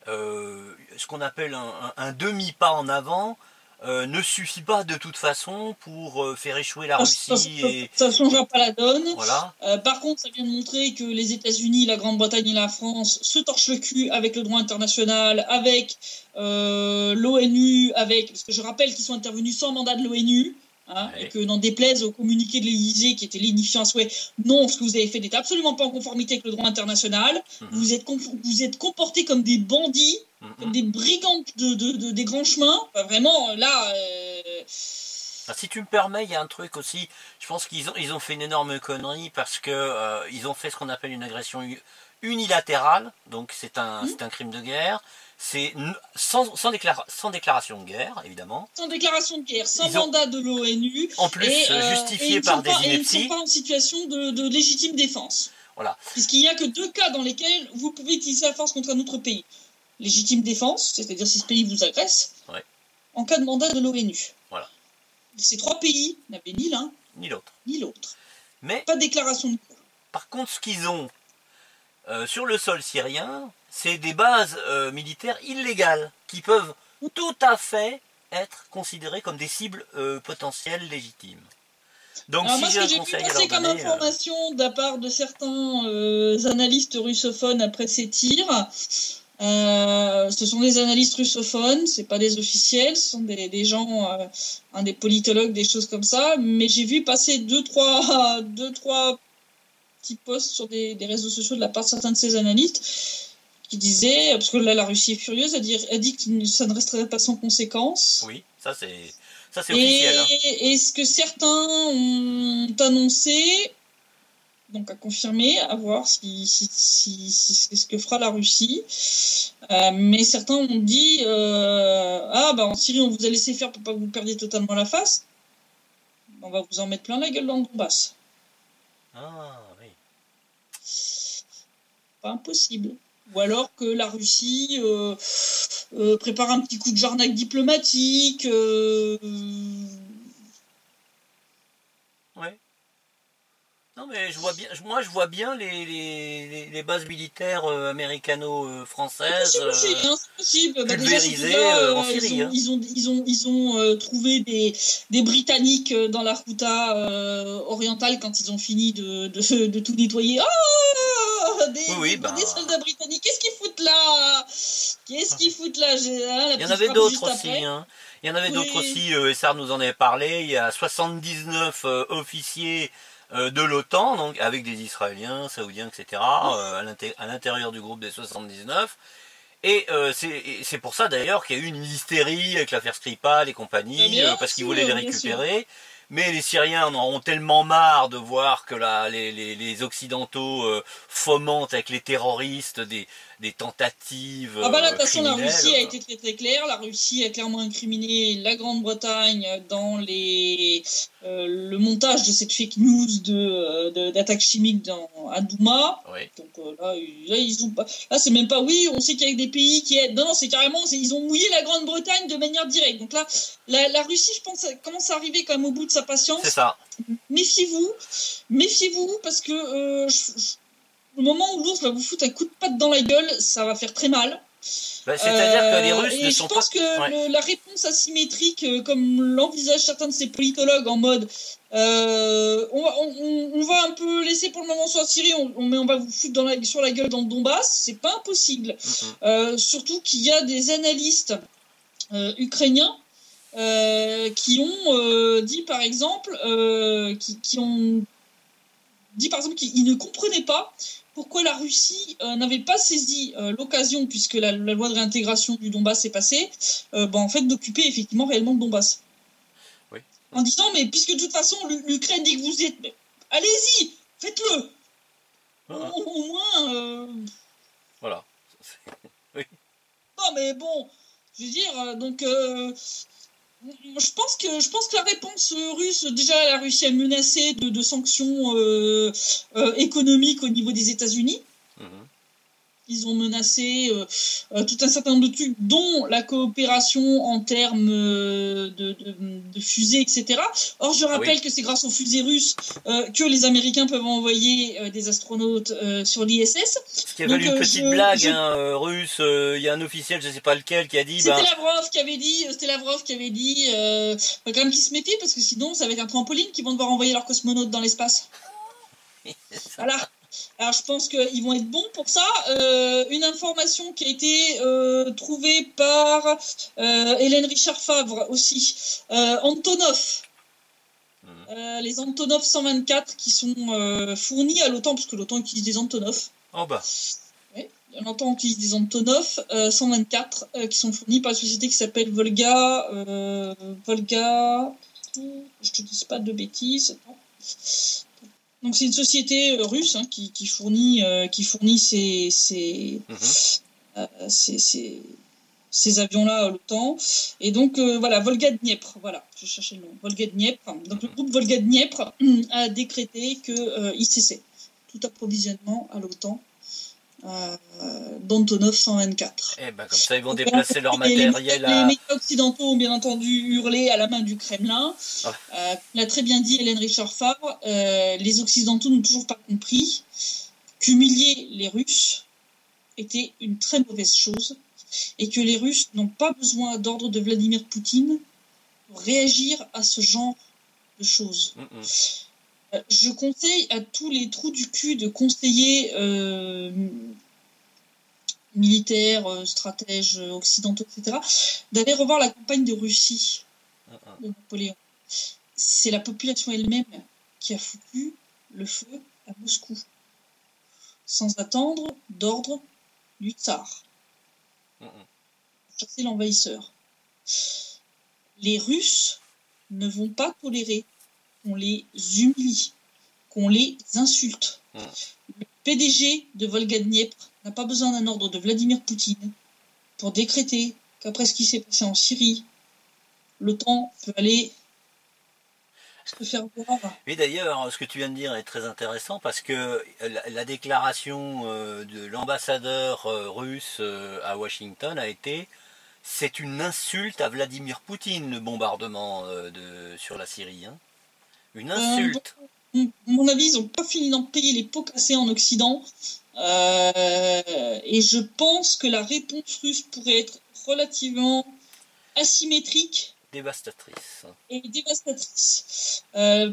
ce qu'on appelle un demi-pas en avant. Ne suffit pas de toute façon pour faire échouer la Russie. Ça ne changera pas la donne. Voilà. Par contre, ça vient de montrer que les États-Unis, la Grande-Bretagne et la France se torchent le cul avec le droit international, avec l'ONU, parce que je rappelle qu'ils sont intervenus sans mandat de l'ONU. Et que n'en déplaise au communiqué de l'Élysée qui était lénifiant à souhait, non, ce que vous avez fait n'était absolument pas en conformité avec le droit international. Vous êtes comportés comme des bandits, comme des brigands des grands chemins. Enfin, vraiment, là. Si tu me permets, il y a un truc aussi. Je pense qu'ils ont fait une énorme connerie parce que ils ont fait ce qu'on appelle une agression unilatérale. Donc c'est un crime de guerre. C'est sans déclaration de guerre, évidemment. Sans déclaration de guerre, sans mandat de l'ONU. En plus, justifié par des inepties. Ils ne sont pas en situation de légitime défense. Voilà. Puisqu'il n'y a que 2 cas dans lesquels vous pouvez utiliser la force contre un autre pays. Légitime défense, c'est-à-dire si ce pays vous agresse, en cas de mandat de l'ONU. Voilà. Ces 3 pays n'avaient ni l'un, ni l'autre. Mais pas de déclaration de guerre. Par contre, ce qu'ils ont sur le sol syrien, c'est des bases militaires illégales qui peuvent tout à fait être considérées comme des cibles potentielles légitimes. Donc, alors, moi, ce que j'ai pu passer comme information de la part de certains analystes russophones après ces tirs, ce sont des analystes russophones, c'est pas des officiels, ce sont des gens, des politologues, des choses comme ça, mais j'ai vu passer 2-3 petits posts sur des réseaux sociaux de la part de certains de ces analystes qui disaient, parce que là la Russie est furieuse, elle dit que ça ne resterait pas sans conséquences. Oui, ça c'est officiel. Et ce que certains ont annoncé, donc à confirmer, à voir si c'est ce que fera la Russie. Mais certains ont dit en Syrie on vous a laissé faire pour pas que vous perdiez totalement la face. On va vous en mettre plein la gueule dans le Donbass. Ah oui. Pas impossible. Ou alors que la Russie prépare un petit coup de jarnac diplomatique. Ouais. Non mais je vois bien les bases militaires américano-françaises c'est possible. pulvérisées en Syrie. Ils ont trouvé des Britanniques dans la Ghouta orientale quand ils ont fini de tout nettoyer. Des soldats britanniques. Qu'est-ce qu'ils foutent là? Il y en avait d'autres aussi. Il y en avait d'autres aussi. Essar nous en avait parlé. Il y a 79 officiers de l'OTAN, donc avec des Israéliens, Saoudiens, etc. À l'intérieur du groupe des 79. Et c'est pour ça d'ailleurs qu'il y a eu une hystérie avec l'affaire Skripal et compagnie, parce qu'ils voulaient les récupérer. mais les Syriens en auront tellement marre de voir que les Occidentaux fomentent avec les terroristes des tentatives Ah bah là, de toute façon, la criminelles. Russie a été très très claire. La Russie a clairement incriminé la Grande-Bretagne dans le montage de cette fake news d'attaque chimique à Douma. Oui. Donc là, ils ont pas. Là, c'est même pas oui, on sait qu'il y a des pays qui aident. Non, c'est carrément, ils ont mouillé la Grande-Bretagne de manière directe. Donc là, la Russie, je pense, commence à arriver quand même au bout de sa patience. C'est ça. Méfiez-vous, parce que le moment où l'ours va vous foutre un coup de patte dans la gueule, ça va faire très mal. Bah, c'est-à-dire que les Russes ne sont pas... Et je pense que la réponse asymétrique, comme l'envisagent certains de ces politologues en mode on va un peu laisser pour le moment sur la Syrie, mais on va vous foutre sur la gueule dans le Donbass, c'est pas impossible. Surtout qu'il y a des analystes ukrainiens qui ont dit par exemple qu'ils ne comprenaient pas pourquoi la Russie n'avait pas saisi l'occasion, puisque la loi de réintégration du Donbass est passée, en fait d'occuper effectivement réellement le Donbass. Oui. En disant, mais puisque de toute façon l'Ukraine dit que vous êtes... Allez-y, faites-le. Au moins... Voilà. Oui. Non mais bon, je veux dire, donc... Je pense que la réponse russe, déjà la Russie a menacé de sanctions économiques au niveau des États-Unis. Ils ont menacé tout un certain nombre de trucs, dont la coopération en termes de fusées, etc. Or, je rappelle que c'est grâce aux fusées russes que les Américains peuvent envoyer des astronautes sur l'ISS. Ce qui a valu une petite blague russe. Il y a un officiel, je ne sais pas lequel, qui a dit... C'était Lavrov qui avait dit faut quand même qu'ils se méfient, parce que sinon, ça va être un trampoline qu'ils vont devoir envoyer leurs cosmonautes dans l'espace. Voilà. Alors je pense qu'ils vont être bons pour ça. Une information qui a été trouvée par Hélène Richard-Favre aussi. Antonov. Les Antonov 124 qui sont fournis à l'OTAN, parce que l'OTAN utilise des Antonov. Oh bah. Oui, l'OTAN utilise des Antonov 124 qui sont fournis par une société qui s'appelle Volga. Je te dis pas de bêtises. Attends. Donc c'est une société russe qui fournit ces avions-là à l'OTAN. Et donc voilà, Volga-Dniepr, voilà, je cherchais le nom, Volga-Dniepr. Donc le groupe Volga-Dniepr a décrété qu'il cessait tout approvisionnement à l'OTAN d'Antonov 124. Et ben comme ça ils vont déplacer leur matériel Les médias occidentaux ont bien entendu hurlé à la main du Kremlin. L'a très bien dit Hélène Richard-Favre, les Occidentaux n'ont toujours pas compris qu'humilier les Russes était une très mauvaise chose et que les Russes n'ont pas besoin d'ordre de Vladimir Poutine pour réagir à ce genre de choses. Je conseille à tous les trous du cul de conseillers militaires, stratèges occidentaux, etc., d'aller revoir la campagne de Russie de Napoléon. C'est la population elle-même qui a foutu le feu à Moscou, sans attendre d'ordre du tsar. Chasser l'envahisseur. Les Russes ne vont pas tolérer qu'on les humilie, qu'on les insulte. Le PDG de Volga-Dniepr n'a pas besoin d'un ordre de Vladimir Poutine pour décréter qu'après ce qui s'est passé en Syrie, l'OTAN peut aller se faire voir. Et d'ailleurs, ce que tu viens de dire est très intéressant parce que la déclaration de l'ambassadeur russe à Washington a été: c'est une insulte à Vladimir Poutine, le bombardement sur la Syrie. Une insulte. À mon avis, ils n'ont pas fini d'en payer les pots cassés en Occident. Et je pense que la réponse russe pourrait être relativement asymétrique. Dévastatrice. Et dévastatrice.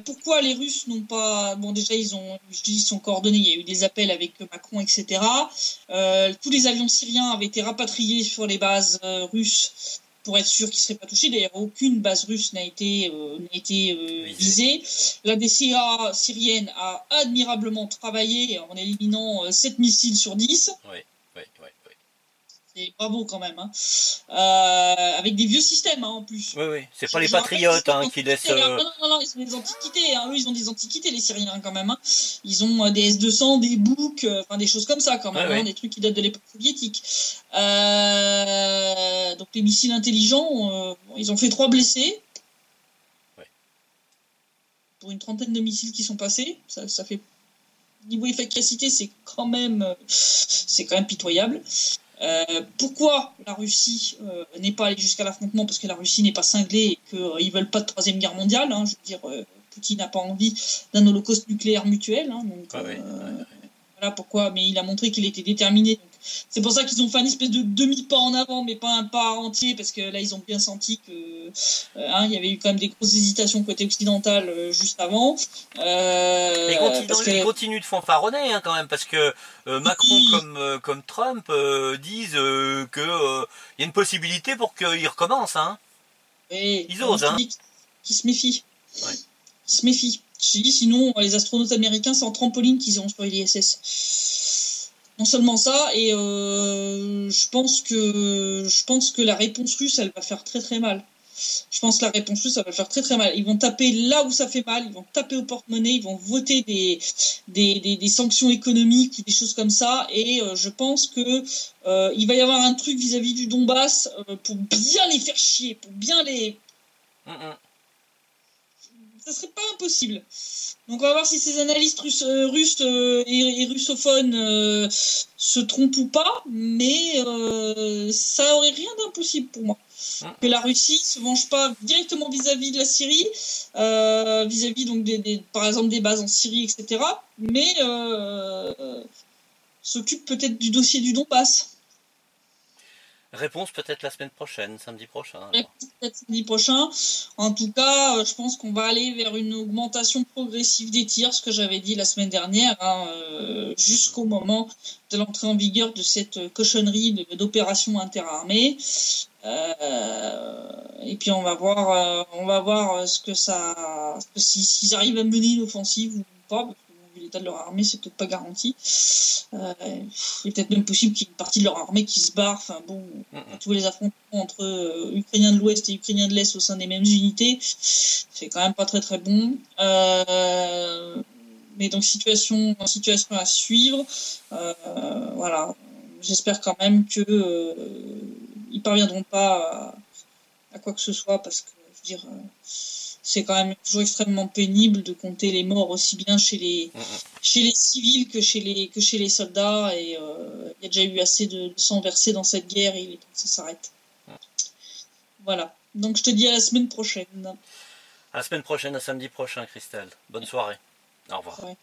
Pourquoi les Russes n'ont pas... Bon, déjà, ils sont coordonnés. Il y a eu des appels avec Macron, etc. Tous les avions syriens avaient été rapatriés sur les bases russes pour être sûr qu'ils ne seraient pas touchés. D'ailleurs, aucune base russe n'a été visée. La DCA syrienne a admirablement travaillé en éliminant 7 missiles sur 10. Oui. C'est bravo quand même. Hein. Avec des vieux systèmes hein, en plus. Oui, oui. C'est pas les patriotes qui laissent. Non, ils sont des antiquités. Hein. Eux, ils ont des antiquités, les Syriens quand même. Hein. Ils ont des S-200, des boucs, des choses comme ça quand même. Ouais, hein, ouais. Des trucs qui datent de l'époque soviétique. Donc les missiles intelligents, ils ont fait 3 blessés. Ouais. Pour une trentaine de missiles qui sont passés. Ça fait. Niveau efficacité, c'est quand même pitoyable. Pourquoi la Russie n'est pas allée jusqu'à l'affrontement? Parce que la Russie n'est pas cinglée et qu'ils veulent pas de troisième guerre mondiale. Hein, je veux dire, Poutine n'a pas envie d'un holocauste nucléaire mutuel. Hein, donc, voilà pourquoi. Mais il a montré qu'il était déterminé. Donc, c'est pour ça qu'ils ont fait un espèce de demi-pas en avant, mais pas un pas entier, parce que là, ils ont bien senti que il y avait eu quand même des grosses hésitations côté occidental juste avant. Ils continuent de fanfaronner quand même, parce que Macron comme Trump disent que y a une possibilité pour qu'ils recommencent. Hein. Et ils osent. Hein. Qui se méfient. Ouais. Qui se méfient. Je dis, sinon, les astronautes américains, c'est en trampoline qu'ils iront sur l'ISS. Non seulement ça, et je pense que la réponse russe, elle va faire très très mal. Je pense que la réponse russe, ça va faire très très mal. Ils vont taper là où ça fait mal, ils vont taper au porte-monnaie, ils vont voter des sanctions économiques ou des choses comme ça, et je pense que il va y avoir un truc vis-à-vis du Donbass pour bien les faire chier, pour bien les... Ça serait pas impossible. Donc on va voir si ces analystes russes et russophones se trompent ou pas, mais ça aurait rien d'impossible pour moi. Que la Russie se venge pas directement vis-à-vis de la Syrie, vis-à-vis donc par exemple des bases en Syrie, etc. Mais s'occupe peut-être du dossier du Donbass. Réponse peut-être la semaine prochaine, samedi prochain. Peut-être samedi prochain. En tout cas, je pense qu'on va aller vers une augmentation progressive des tirs, ce que j'avais dit la semaine dernière, jusqu'au moment de l'entrée en vigueur de cette cochonnerie d'opération interarmée. Et puis on va voir s'ils arrivent à mener une offensive ou pas. Vu l'état de leur armée, c'est peut-être pas garanti. Il est peut-être même possible qu'il y ait une partie de leur armée qui se barre. Enfin bon, tous les affrontements entre Ukrainiens de l'Ouest et Ukrainiens de l'Est au sein des mêmes unités, c'est quand même pas très très bon. Mais donc situation à suivre. Voilà. J'espère quand même que ils parviendront pas à quoi que ce soit, parce que je veux dire. C'est quand même toujours extrêmement pénible de compter les morts aussi bien chez les civils que chez les soldats, et il y a déjà eu assez de sang versé dans cette guerre, et il est temps que ça s'arrête. Voilà. Donc je te dis à la semaine prochaine. À la semaine prochaine, à samedi prochain, Christelle. Bonne soirée. Au revoir. Ouais.